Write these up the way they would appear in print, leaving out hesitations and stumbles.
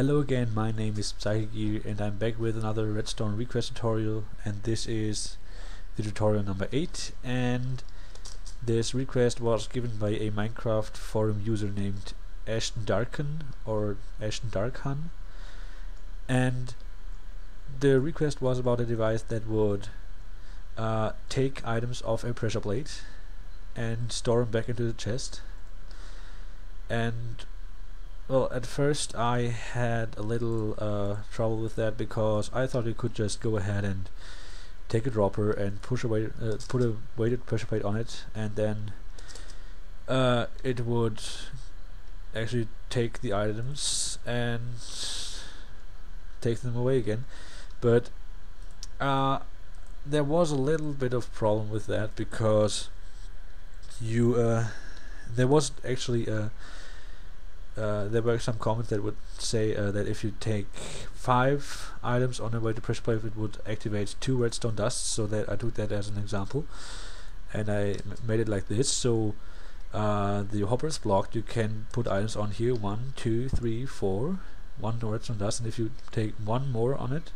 Hello again, my name is PsychoGear and I'm back with another Redstone Request Tutorial, and this is the tutorial number 8, and this request was given by a Minecraft forum user named AshtonDarkhan or AshtonDarkhan, and the request was about a device that would take items off a pressure plate and store them back into the chest. And well, at first I had a little trouble with that, because I thought you could just go ahead and take a dropper and push away, put a weighted pressure plate on it, and then it would actually take the items and take them away again. But there was a little bit of problem with that, because there was actually there were some comments that would say that if you take 5 items on a weighted pressure plate, it would activate 2 redstone dusts. So that I took that as an example, and I made it like this. So the hopper is blocked. You can put items on here, 1, 2, 3, 4, 1 redstone dust, and if you take 1 more on it,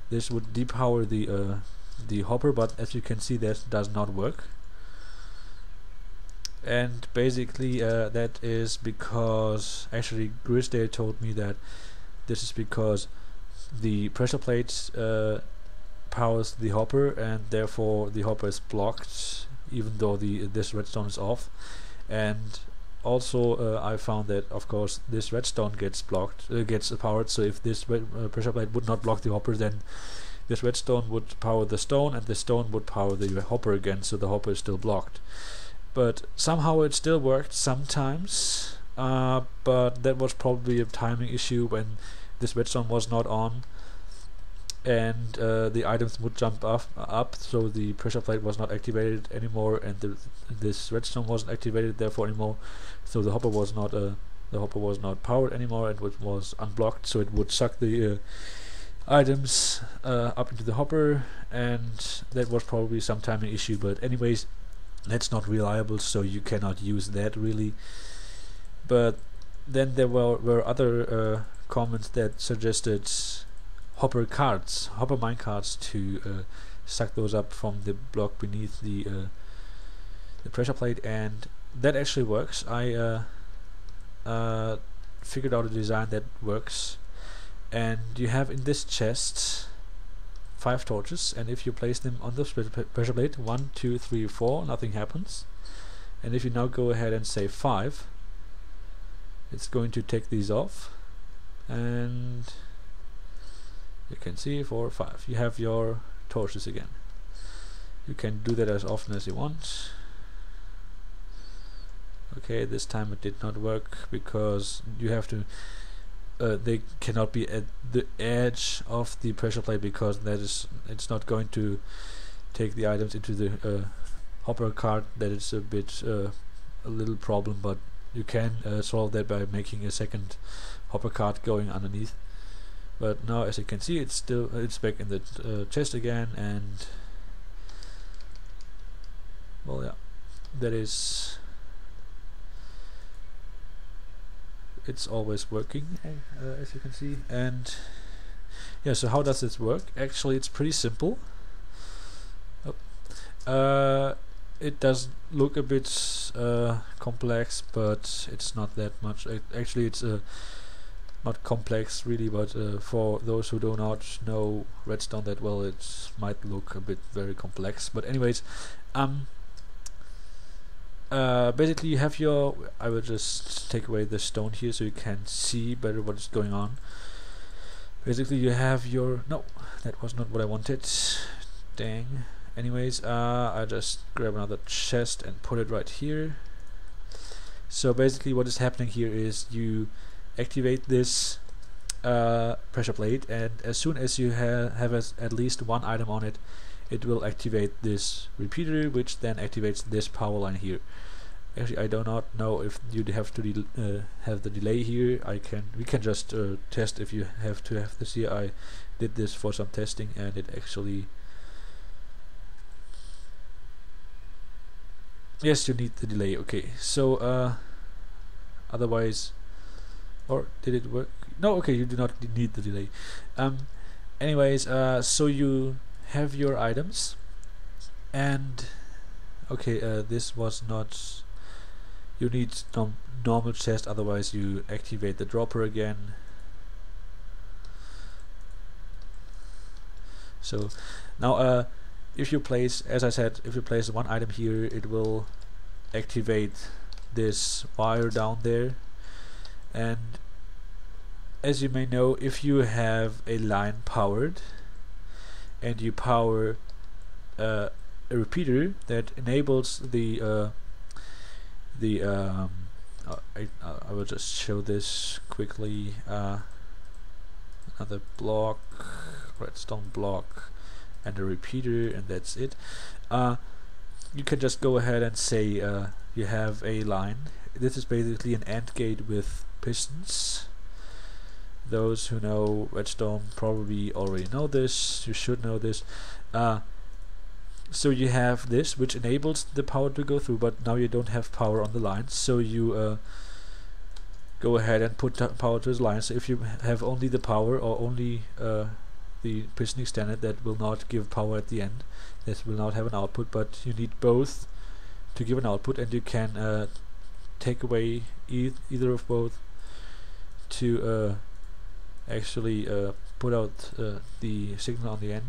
this would depower the hopper. But as you can see, that does not work. And basically that is because, actually Grisdale told me that this is because the pressure plate powers the hopper, and therefore the hopper is blocked even though this redstone is off. And also I found that, of course, this redstone gets powered. So if this pressure plate would not block the hopper, then this redstone would power the stone, and the stone would power the hopper again, so the hopper is still blocked. But somehow it still worked sometimes, but that was probably a timing issue when this redstone was not on, and the items would jump up, so the pressure plate was not activated anymore, and this redstone wasn't activated therefore anymore, so the hopper was not powered anymore, and it was unblocked, so it would suck the items up into the hopper, and that was probably some timing issue. But anyways, that's not reliable, so you cannot use that really. But then there were other comments that suggested hopper minecarts to suck those up from the block beneath the pressure plate, and that actually works. I figured out a design that works, and you have in this chest 5 torches, and if you place them on the pressure plate, 1, 2, 3, 4, nothing happens. And if you now go ahead and say 5, it's going to take these off, and you can see 4 or 5. You have your torches again. You can do that as often as you want. Okay, this time it did not work, because you have to they cannot be at the edge of the pressure plate, because it's not going to take the items into the hopper cart. That is a bit a little problem, but you can solve that by making a second hopper cart going underneath. But now, as you can see, it's back in the chest again, and well, yeah, that is. It's always working, as you can see. And yeah, so how does this work? Actually, it's pretty simple. It does look a bit complex, but it's not that much. Actually, it's not complex really, but for those who do not know Redstone that well, it might look a bit very complex. But anyways, basically you have your, I will just take away the stone here so you can see better what is going on. Basically you have your, no, that was not what I wanted, dang. Anyways, I just grab another chest and put it right here. So basically what is happening here is you activate this pressure plate, and as soon as you have at least 1 item on it, it will activate this repeater, which then activates this power line here. Actually, I do not know if you'd have to have the delay here. We can just test if you have to have this here. I did this for some testing, and it actually, yes, you need the delay. Okay, so otherwise, or did it work? no, okay, you do not need the delay. Anyways, so you have your items, and okay, this was not. You need normal chest, otherwise you activate the dropper again. So now, if you place, as I said, if you place one item here, it will activate this wire down there. And as you may know, if you have a line powered and you power a repeater that enables I will just show this quickly. Another block, redstone block, and a repeater, and that's it. You can just go ahead and say you have a line. This is basically an AND gate with pistons. Those who know redstone probably already know this. You should know this. So you have this, which enables the power to go through, but now you don't have power on the line. So you go ahead and put power to the line. So if you have only the power or only the piston extended, that will not give power at the end. This will not have an output, but you need both to give an output, and you can take away either of both to actually put out the signal on the end.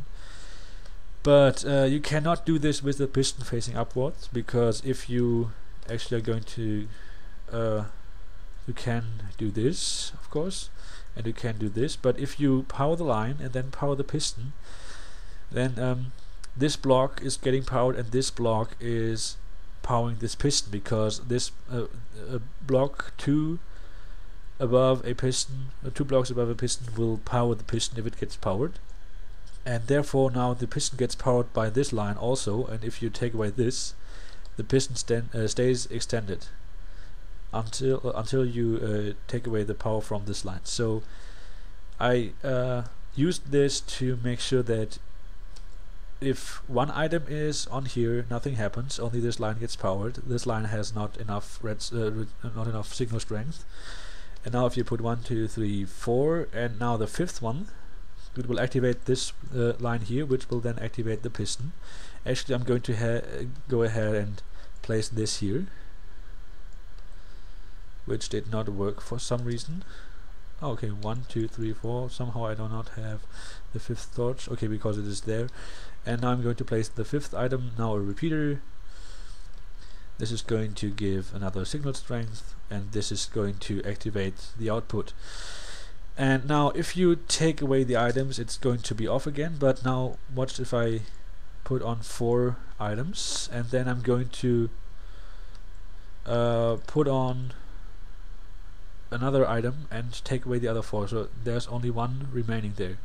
But you cannot do this with the piston facing upwards, because if you actually are going to you can do this, of course, and you can do this, but if you power the line and then power the piston, then this block is getting powered and this block is powering this piston, because this block 2 above a piston, 2 blocks above a piston will power the piston if it gets powered, and therefore now the piston gets powered by this line also. And if you take away this, the piston stays extended until you take away the power from this line. So I used this to make sure that if one item is on here, nothing happens, only this line gets powered. This line has not enough not enough signal strength. And now if you put 1, 2, 3, 4, and now the 5th one, it will activate this line here, which will then activate the piston. Actually, I'm going to go ahead and place this here, which did not work for some reason. Okay, 1, 2, 3, 4. Somehow I do not have the 5th torch. Okay, because it is there. And now I'm going to place the 5th item, now a repeater. This is going to give another signal strength, and this is going to activate the output. And now if you take away the items, it's going to be off again. But now watch if I put on 4 items, and then I'm going to put on another item and take away the other 4, so there's only 1 remaining there.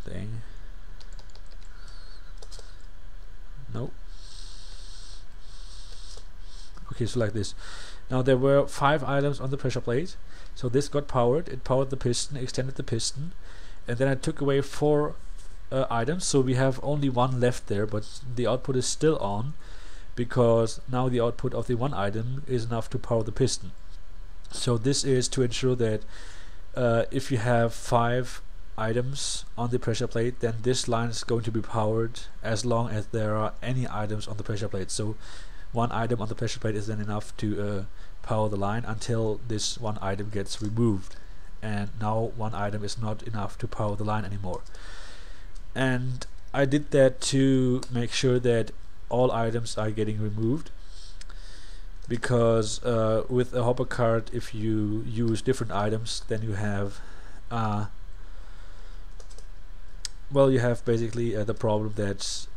Dang. Nope. Okay, so like this. Now there were 5 items on the pressure plate, so this got powered. It powered the piston, extended the piston, and then I took away 4 items, so we have only 1 left there, but the output is still on, because now the output of the 1 item is enough to power the piston. So this is to ensure that if you have 5 items on the pressure plate, then this line is going to be powered as long as there are any items on the pressure plate. So 1 item on the pressure plate is then enough to power the line until this 1 item gets removed, and now 1 item is not enough to power the line anymore. And I did that to make sure that all items are getting removed, because with a hopper cart, if you use different items, then you have well, you have basically the problem that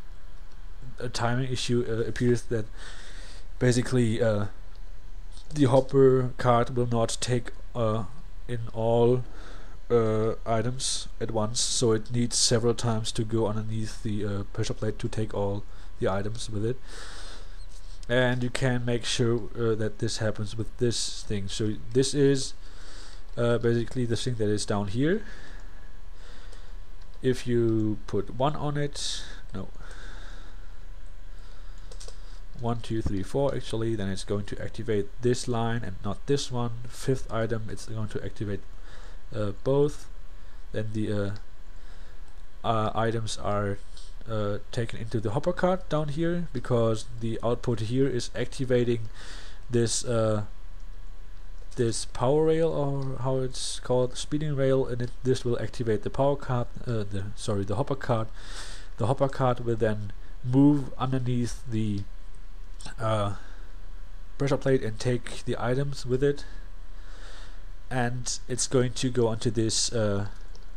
a timing issue appears, that basically the hopper cart will not take in all items at once, so it needs several times to go underneath the pressure plate to take all the items with it. And you can make sure that this happens with this thing. So this is basically the thing that is down here. If you put 1 on it, no, 1 2 3 4 actually, then it's going to activate this line and not this one. Fifth item, it's going to activate both. Then the items are taken into the hopper cart down here, because the output here is activating this this power rail, or how it's called, speeding rail, and this will activate the power cart, the hopper cart. The hopper cart will then move underneath the pressure plate and take the items with it, and it's going to go onto this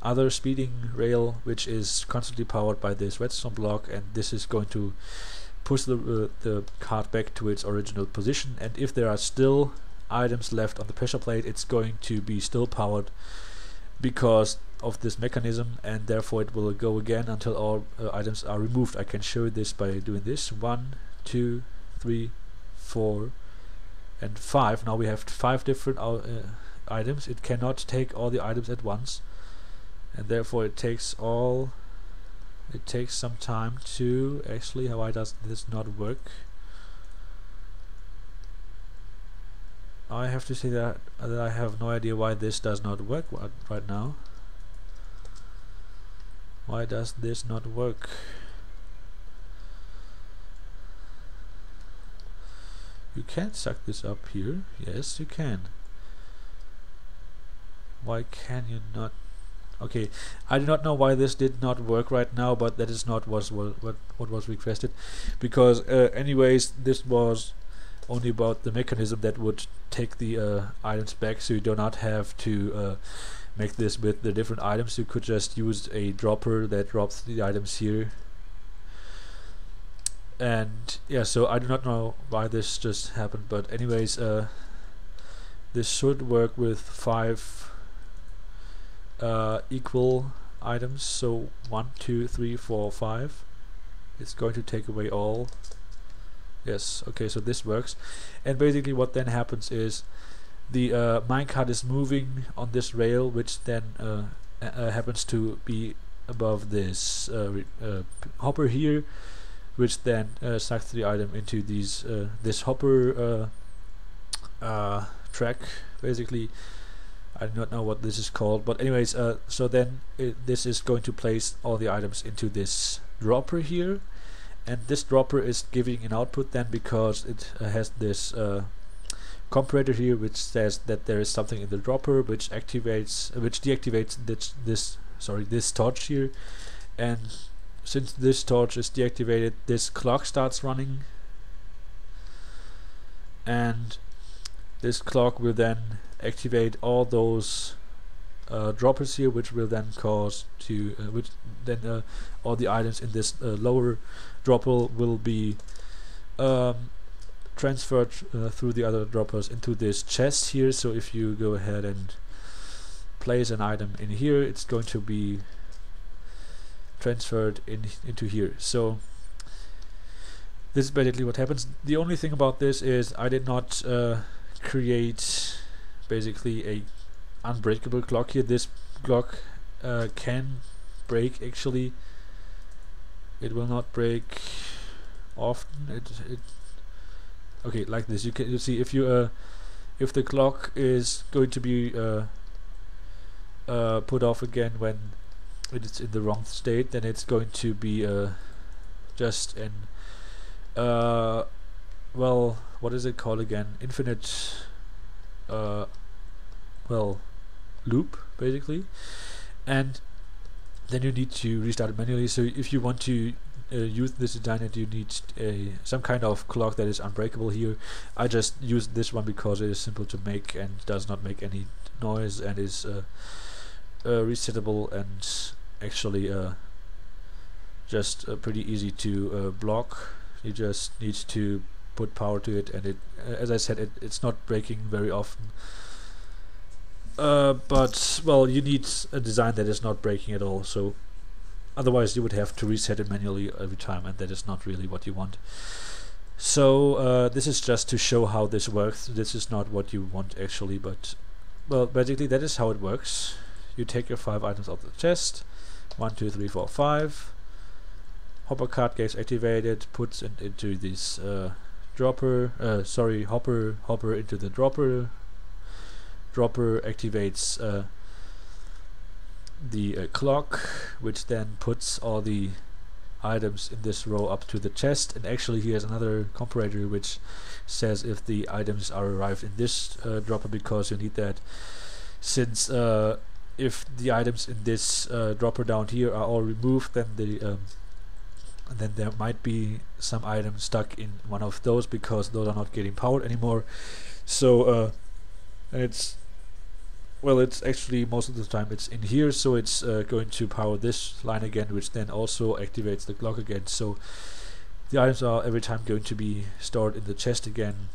other speeding rail, which is constantly powered by this redstone block, and this is going to push the cart back to its original position. And if there are still items left on the pressure plate, it's going to be still powered because of this mechanism, and therefore it will go again until all items are removed. I can show this by doing this: 1 2 3 4 and 5. Now we have 5 different items. It cannot take all the items at once, and therefore it takes some time to actually. Why does this not work? I have to say that I have no idea why this does not work right now. Why does this not work? You can suck this up here. Yes, you can. Why can you not? Okay, I do not know why this did not work right now, but that is not what was requested, because anyways, this was only about the mechanism that would take the items back, so you do not have to make this with the different items. You could just use a dropper that drops the items here. And yeah, so I do not know why this just happened, but anyways, this should work with 5 equal items. So 1 2 3 4 5. It's going to take away all. Yes, okay, so this works. And basically what then happens is the minecart is moving on this rail, which then happens to be above this hopper here, which then sucks the item into these this hopper track. Basically, I do not know what this is called, but anyways, so then this is going to place all the items into this dropper here, and this dropper is giving an output then, because it has this comparator here which says that there is something in the dropper which deactivates this torch here. And since this torch is deactivated, this clock starts running, and this clock will then activate all those droppers here, which will then cause to all the items in this lower dropper will be transferred through the other droppers into this chest here. So if you go ahead and place an item in here, it's going to be transferred into here. So this is basically what happens. The only thing about this is I did not create basically a unbreakable clock here. This clock can break actually. It will not break often. Okay, like this. You see if you if the clock is going to be put off again when it's in the wrong state, then it's going to be just an well, what is it called again? Infinite well, loop basically, and then you need to restart it manually. So if you want to use this design, you need some kind of clock that is unbreakable here. I just used this one because it is simple to make and does not make any noise and is resettable and actually just pretty easy to block. You just need to put power to it, and it as I said, it's not breaking very often. But well, you need a design that is not breaking at all, so otherwise you would have to reset it manually every time, and that is not really what you want. So this is just to show how this works. This is not what you want actually, but well, basically that is how it works. You take your 5 items out of the chest, 1 2 3 4 5. Hopper cart gets activated, puts it into this dropper, hopper into the dropper. Dropper activates the clock, which then puts all the items in this row up to the chest. And actually here's another comparator which says if the items are arrived in this dropper, because you need that, since if the items in this dropper down here are all removed, then there might be some items stuck in one of those, because those are not getting powered anymore. So it's actually most of the time it's in here, so it's going to power this line again, which then also activates the clock again. So the items are every time going to be stored in the chest again.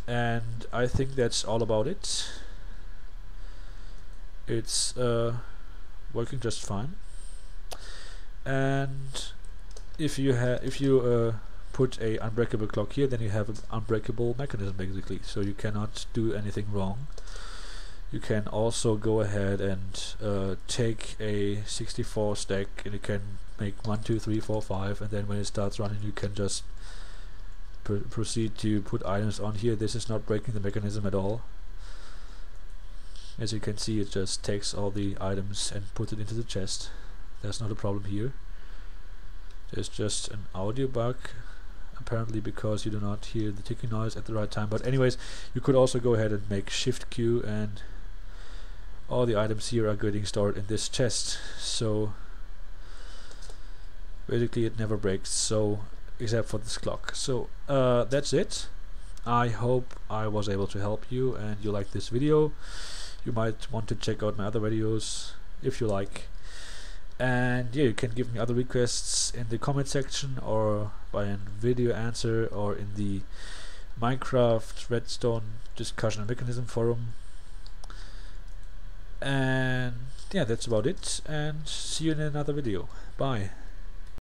And I think that's all about it. It's working just fine. And if you put a unbreakable clock here, then you have an unbreakable mechanism basically, so you cannot do anything wrong. You can also go ahead and take a 64 stack, and you can make 1, 2, 3, 4, 5, and then when it starts running you can just proceed to put items on here. This is not breaking the mechanism at all. As you can see, it just takes all the items and puts it into the chest. There's not a problem here. There's just an audio bug, apparently, because you do not hear the ticking noise at the right time. But anyways, you could also go ahead and make Shift Q, and all the items here are getting stored in this chest. So basically it never breaks, so except for this clock. So that's it. I hope I was able to help you and you liked this video. You might want to check out my other videos if you like. And yeah, you can give me other requests in the comment section, or by a video answer, or in the Minecraft Redstone discussion and mechanism forum. And yeah, that's about it, and see you in another video. Bye.